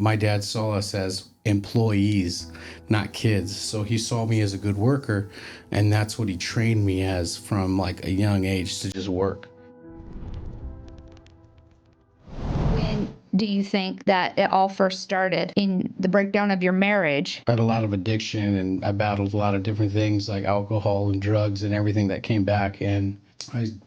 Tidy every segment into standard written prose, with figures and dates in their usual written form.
My dad saw us as employees, not kids. So he saw me as a good worker, and that's what he trained me as from like a young age, to just work. When do you think that it all first started in the breakdown of your marriage? I had a lot of addiction, and I battled a lot of different things like alcohol and drugs and everything that came back. And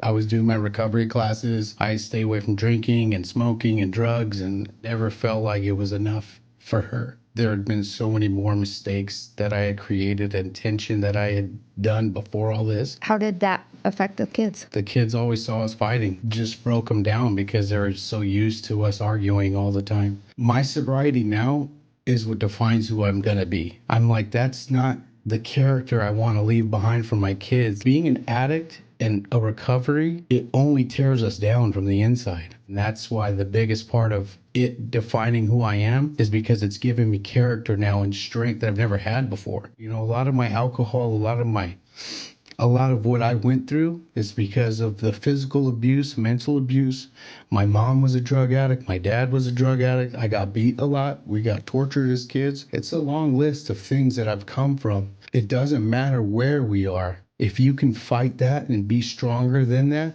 I was doing my recovery classes. I stayed away from drinking and smoking and drugs, and never felt like it was enough for her. There had been so many more mistakes that I had created and tension that I had done before all this. How did that affect the kids? The kids always saw us fighting, just broke them down because they were so used to us arguing all the time. My sobriety now is what defines who I'm gonna be. I'm like, that's not the character I want to leave behind for my kids. Being an addict and a recovery, it only tears us down from the inside. And that's why the biggest part of it defining who I am is because it's giving me character now and strength that I've never had before. You know, a lot of my alcohol, a lot of what I went through is because of the physical abuse, mental abuse. My mom was a drug addict. My dad was a drug addict. I got beat a lot. We got tortured as kids. It's a long list of things that I've come from. It doesn't matter where we are. If you can fight that and be stronger than that,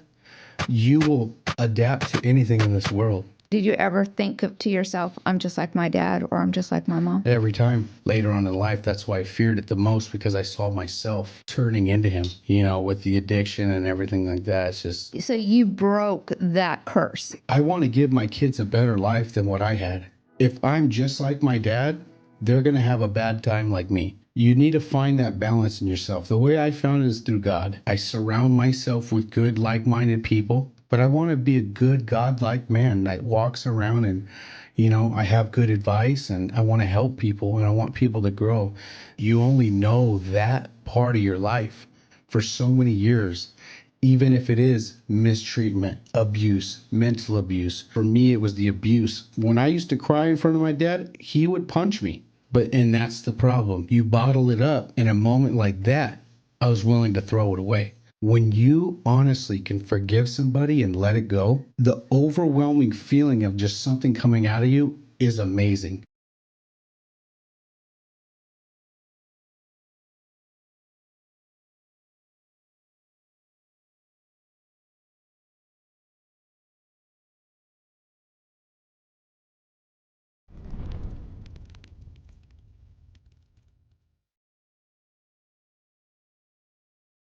you will adapt to anything in this world. Did you ever think to yourself, I'm just like my dad or I'm just like my mom? Every time later on in life, that's why I feared it the most, because I saw myself turning into him, you know, with the addiction and everything like that. It's just, So you broke that curse. I want to give my kids a better life than what I had. If I'm just like my dad, they're going to have a bad time like me. You need to find that balance in yourself. The way I found it is through God. I surround myself with good, like-minded people, but I want to be a good, God-like man that walks around and, you know, I have good advice and I want to help people and I want people to grow. You only know that part of your life for so many years, even if it is mistreatment, abuse, mental abuse. For me, it was the abuse. When I used to cry in front of my dad, he would punch me. And that's the problem. You bottle it up. In a moment like that, I was willing to throw it away. When you honestly can forgive somebody and let it go, the overwhelming feeling of just something coming out of you is amazing.